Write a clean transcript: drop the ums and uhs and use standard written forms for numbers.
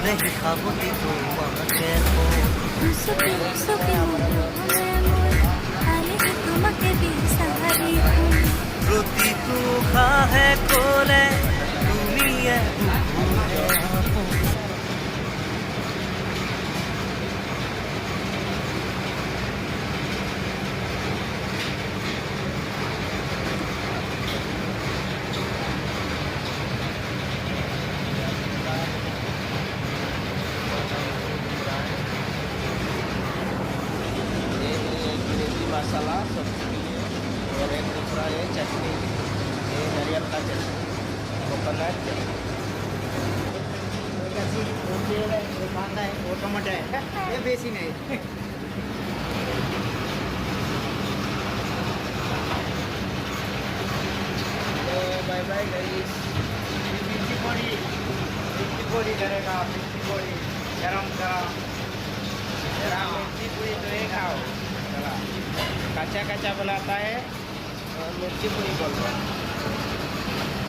नहीं खाबती তোমাকে মন সুখী সুখী মনে মন আলে তোমাকে বিচাৰি প্ৰতিটো ঘাঁহে ক'লে তুমিয়ে বুকুৰে আপোন मसाला सब्जी के लिए और एक दूसरा है चटनी ये नारियल का चटनी कोकोनट कांदा है वो टमाटर है ये बेसी नहीं तो बाय बाय गाइस मिर्ची पोड़ी करेगा मिर्ची पोड़ी गरम गरम जरा मिर्ची पूरी तो ये खाओ चला कच्चा कच्चा बनाता है और मिर्ची पूरी बोलता है